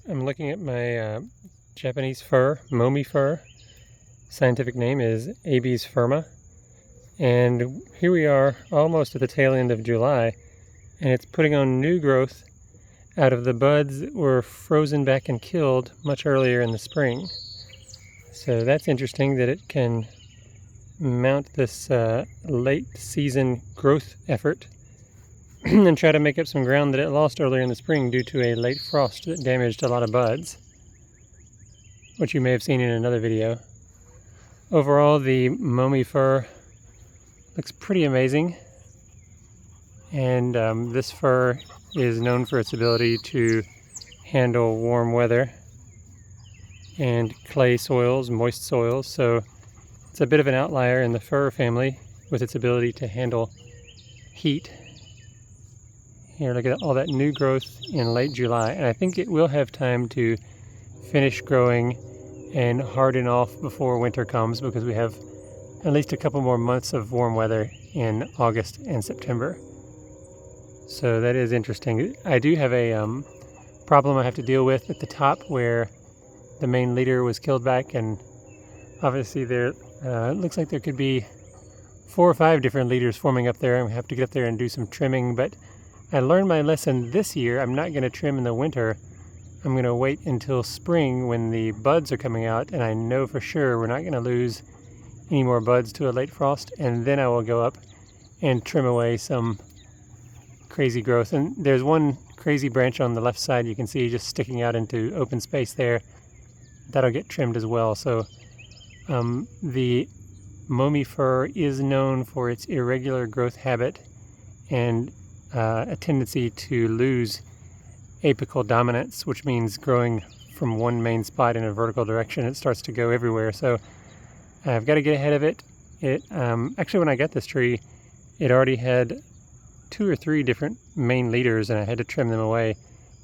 I'm looking at my Japanese fir, Momi Fir. Scientific name is abies firma. And here we are almost at the tail end of July, and it's putting on new growth out of the buds that were frozen back and killed much earlier in the spring. So that's interesting that it can mount this late season growth effort and try to make up some ground that it lost earlier in the spring due to a late frost that damaged a lot of buds, which you may have seen in another video. Overall, the Momi Fir looks pretty amazing, and this fir is known for its ability to handle warm weather and clay soils, moist soils, so it's a bit of an outlier in the fir family with its ability to handle heat. Here, look at all that new growth in late July, and I think it will have time to finish growing and harden off before winter comes, because we have at least a couple more months of warm weather in August and September. So that is interesting. I do have a problem I have to deal with at the top where the main leader was killed back, and obviously there it looks like there could be 4 or 5 different leaders forming up there. I have to get up there and do some trimming, but I learned my lesson this year. I'm not going to trim in the winter. I'm going to wait until spring when the buds are coming out, and I know for sure we're not going to lose any more buds to a late frost, and then I will go up and trim away some crazy growth. And there's one crazy branch on the left side you can see just sticking out into open space there. That'll get trimmed as well. So the Momi Fir is known for its irregular growth habit and a tendency to lose apical dominance, which means growing from one main spot in a vertical direction. It starts to go everywhere. So I've got to get ahead of it. Actually, when I got this tree, it already had 2 or 3 different main leaders, and I had to trim them away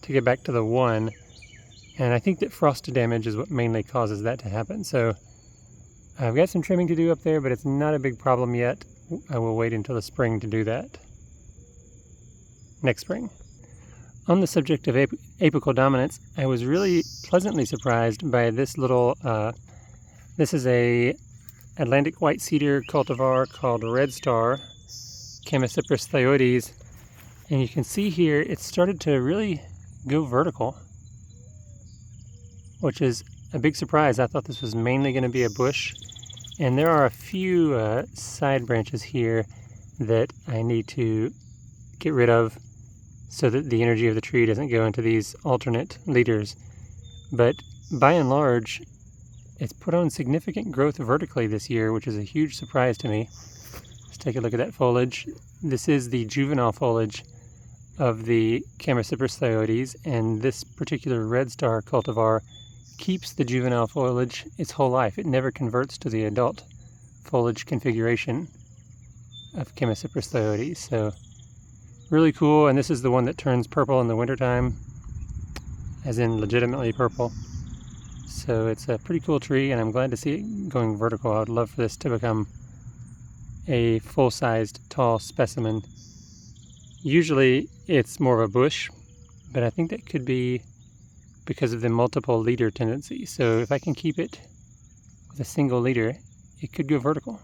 to get back to the one. And I think that frost damage is what mainly causes that to happen. So I've got some trimming to do up there, but it's not a big problem yet. I will wait until the spring to do that. Next spring. On the subject of apical dominance, I was really pleasantly surprised by this little, this is a Atlantic White Cedar cultivar called Red Star, Chamaecyparis Thyoides, and you can see here it started to really go vertical, which is a big surprise. I thought this was mainly going to be a bush, and there are a few side branches here that I need to get rid of so that the energy of the tree doesn't go into these alternate leaders. But by and large, it's put on significant growth vertically this year, which is a huge surprise to me. Let's take a look at that foliage. This is the juvenile foliage of the Chamaecyparis Thyoides, and this particular Red Star cultivar keeps the juvenile foliage its whole life. It never converts to the adult foliage configuration of Chamaecyparis Thyoides. So really cool, and this is the one that turns purple in the wintertime, as in legitimately purple. So it's a pretty cool tree, and I'm glad to see it going vertical. I would love for this to become a full-sized, tall specimen. Usually it's more of a bush, but I think that could be because of the multiple leader tendency. So if I can keep it with a single leader, it could go vertical.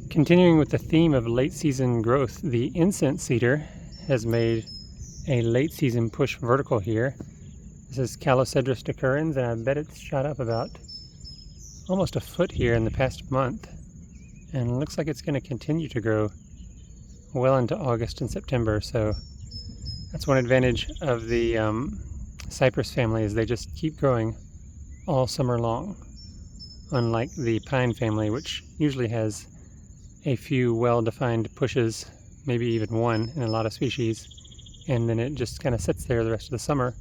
Continuing with the theme of late season growth, the Incense Ceder has made a late season push vertical here. This is calocedrus decurrens, and I bet it's shot up about almost a foot here in the past month. And it looks like it's going to continue to grow well into August and September. So that's one advantage of the cypress family, is they just keep growing all summer long. Unlike the pine family, which usually has a few well-defined pushes, maybe even one in a lot of species, and then it just kind of sits there the rest of the summer.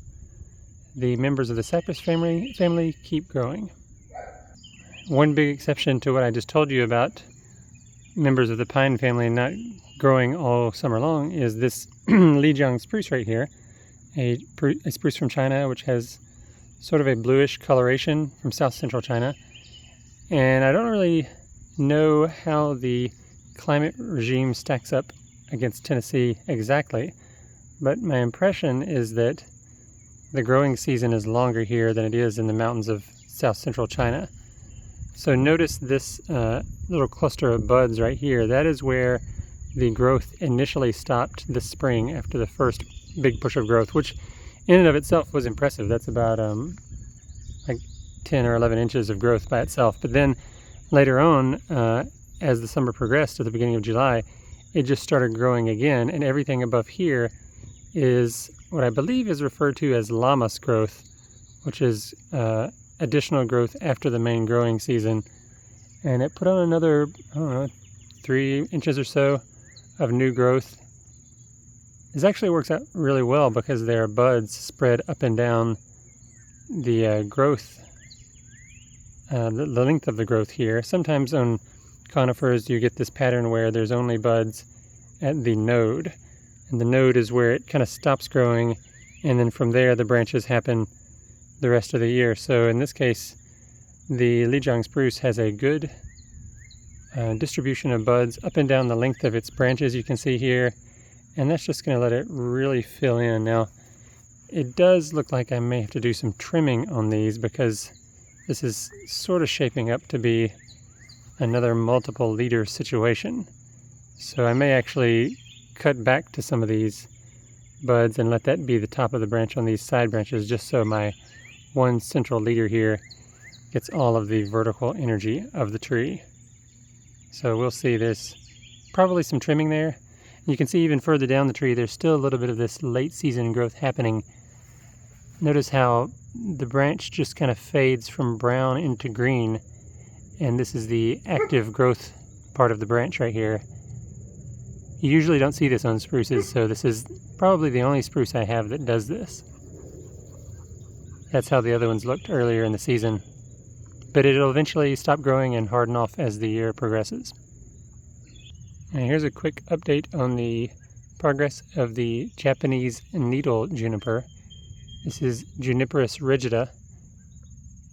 The members of the cypress family keep growing. One big exception to what I just told you about members of the pine family not growing all summer long is this Lijiang Spruce right here, a spruce from China, which has sort of a bluish coloration from south central China. And I don't really know how the climate regime stacks up against Tennessee exactly, but my impression is that the growing season is longer here than it is in the mountains of south central China. So notice this little cluster of buds right here. That is where the growth initially stopped this spring after the first big push of growth, which in and of itself was impressive. That's about like 10 or 11 inches of growth by itself. But then later on, as the summer progressed at the beginning of July, it just started growing again, and everything above here is what I believe is referred to as llamas growth, which is additional growth after the main growing season. And it put on another, I don't know, 3 inches or so of new growth. This actually works out really well because there are buds spread up and down the growth, the length of the growth here. Sometimes on conifers you get this pattern where there's only buds at the node, and the node is where it kind of stops growing, and then from there the branches happen the rest of the year. So in this case, the Lijiang Spruce has a good distribution of buds up and down the length of its branches, you can see here, and that's just going to let it really fill in. Now, it does look like I may have to do some trimming on these because this is sort of shaping up to be another multiple leader situation. So I may actually cut back to some of these buds and let that be the top of the branch on these side branches, just so my one central leader here gets all of the vertical energy of the tree. So we'll see, there's probably some trimming there. You can see even further down the tree there's still a little bit of this late season growth happening. Notice how the branch just kind of fades from brown into green, and this is the active growth part of the branch right here. You usually don't see this on spruces, so this is probably the only spruce I have that does this. That's how the other ones looked earlier in the season, but it'll eventually stop growing and harden off as the year progresses. And here's a quick update on the progress of the Japanese needle juniper. This is Juniperus rigida,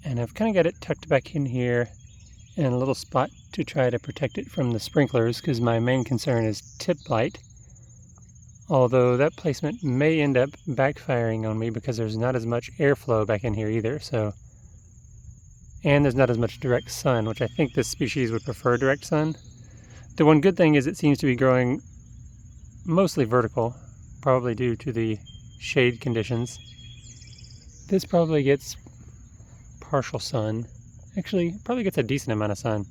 and I've kind of got it tucked back in here in a little spot to try to protect it from the sprinklers, because my main concern is tip blight. Although that placement may end up backfiring on me because there's not as much airflow back in here either, and there's not as much direct sun, which I think this species would prefer direct sun. The one good thing is it seems to be growing mostly vertical, probably due to the shade conditions. This probably gets partial sun. Actually, probably gets a decent amount of sun.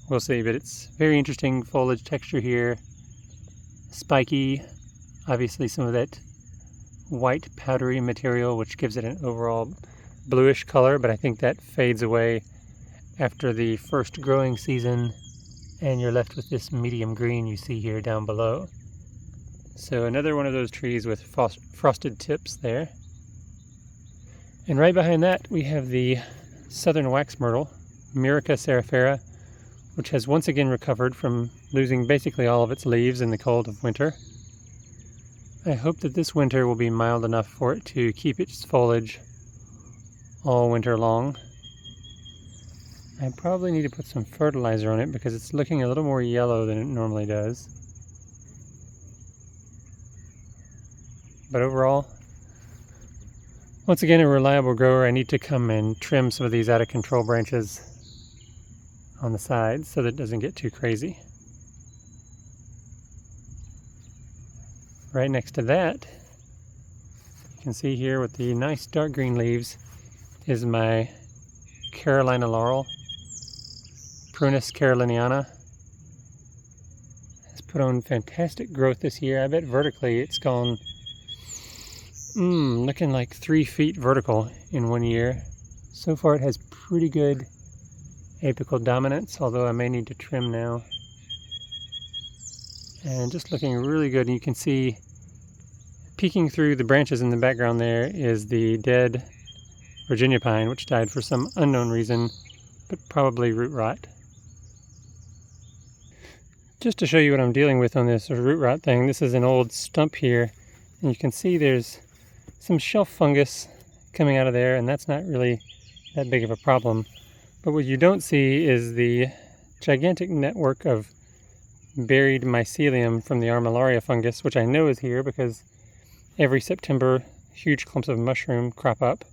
We'll see, but it's very interesting foliage texture here. Spiky, obviously some of that white powdery material which gives it an overall bluish color, but I think that fades away after the first growing season, and you're left with this medium green you see here down below. So another one of those trees with frosted tips there. And right behind that we have the southern wax myrtle, Myrica cerifera, which has once again recovered from losing basically all of its leaves in the cold of winter. I hope that this winter will be mild enough for it to keep its foliage all winter long. I probably need to put some fertilizer on it because it's looking a little more yellow than it normally does. But overall, once again, a reliable grower. I need to come and trim some of these out of control branches on the sides so that it doesn't get too crazy. Right next to that, you can see here with the nice dark green leaves, is my Carolina Laurel, Prunus caroliniana. It's put on fantastic growth this year. I bet vertically it's gone looking like 3 feet vertical in 1 year. So far it has pretty good apical dominance, although I may need to trim now. And just looking really good. And you can see peeking through the branches in the background there is the dead Virginia pine, which died for some unknown reason, but probably root rot. Just to show you what I'm dealing with on this root rot thing, this is an old stump here, and you can see there's some shelf fungus coming out of there, and that's not really that big of a problem. But what you don't see is the gigantic network of buried mycelium from the armillaria fungus, which I know is here because every September, huge clumps of mushroom crop up,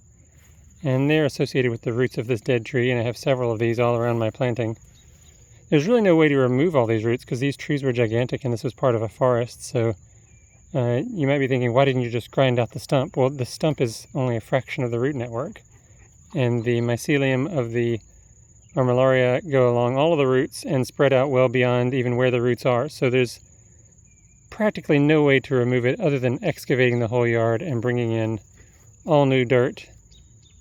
and they're associated with the roots of this dead tree, and I have several of these all around my planting. There's really no way to remove all these roots because these trees were gigantic and this was part of a forest, so you might be thinking, why didn't you just grind out the stump? Well, the stump is only a fraction of the root network, and the mycelium of the Armillaria go along all of the roots and spread out well beyond even where the roots are, so there's practically no way to remove it other than excavating the whole yard and bringing in all new dirt.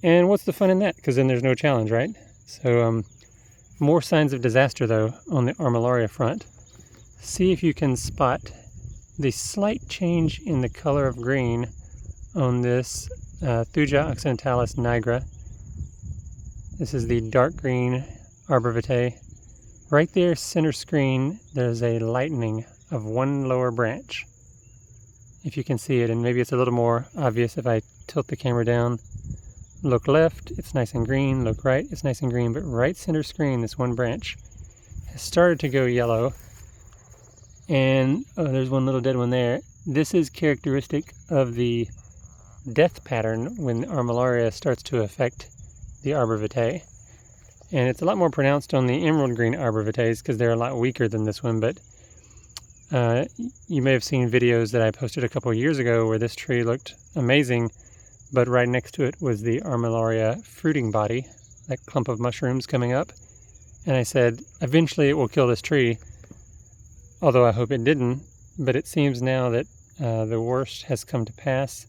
And what's the fun in that? Because then there's no challenge, right? So more signs of disaster though on the Armillaria front. See if you can spot the slight change in the color of green on this Thuja occidentalis nigra. This is the dark green Arborvitae. Right there, center screen, there's a lightening of one lower branch. If you can see it, and maybe it's a little more obvious if I tilt the camera down. Look left, it's nice and green. Look right, it's nice and green. But right center screen, this one branch has started to go yellow. And oh, there's one little dead one there. This is characteristic of the death pattern when Armillaria starts to affect the Arborvitae. And it's a lot more pronounced on the emerald green Arborvitaes because they're a lot weaker than this one. But you may have seen videos that I posted a couple years ago where this tree looked amazing, but right next to it was the Armillaria fruiting body, that clump of mushrooms coming up. And I said, eventually it will kill this tree, although I hope it didn't. But it seems now that the worst has come to pass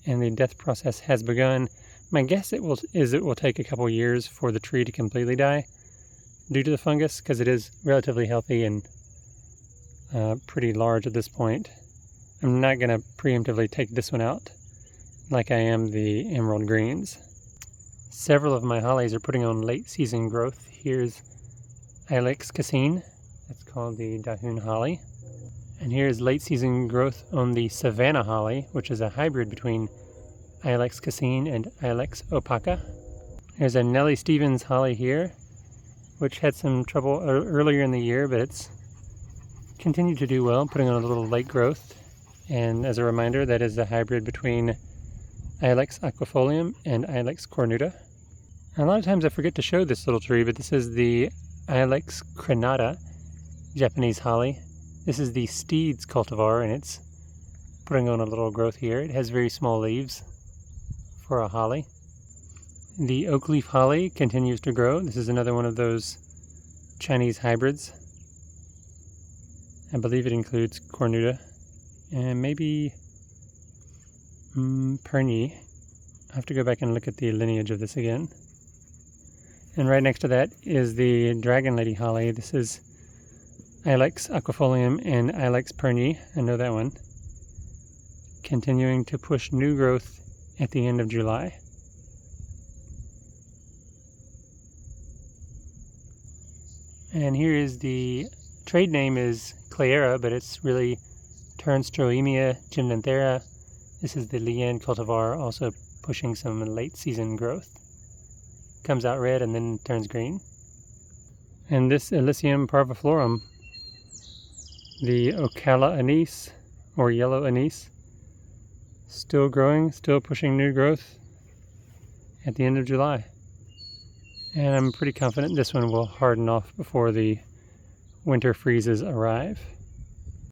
and the death process has begun. My guess it will take a couple years for the tree to completely die due to the fungus, because it is relatively healthy and pretty large at this point. I'm not going to preemptively take this one out like I am the emerald greens. Several of my hollies are putting on late season growth. Here's ilex cassine, that's called the Dahoon Holly. And here's late season growth on the Savannah Holly, which is a hybrid between ilex cassine and ilex opaca. There's a Nellie Stevens holly here, which had some trouble earlier in the year, but it's continued to do well, putting on a little late growth. And as a reminder, that is a hybrid between Ilex aquifolium and Ilex cornuta. A lot of times I forget to show this little tree, but this is the Ilex crenata Japanese holly. This is the Steeds cultivar, and it's putting on a little growth here. It has very small leaves for a holly. The oak leaf holly continues to grow. This is another one of those Chinese hybrids. I believe it includes cornuta and maybe Perny. I have to go back and look at the lineage of this again. And right next to that is the Dragon Lady Holly. This is Ilex aquifolium and Ilex Perny. I know that one. Continuing to push new growth at the end of July. And here is the trade name is Clayera, but it's really Turnstroemia gymnanthera. This is the Lian cultivar, also pushing some late season growth. Comes out red and then turns green. And this Elysium parviflorum, the Ocala Anise, or yellow anise, still growing, still pushing new growth at the end of July. And I'm pretty confident this one will harden off before the winter freezes arrive.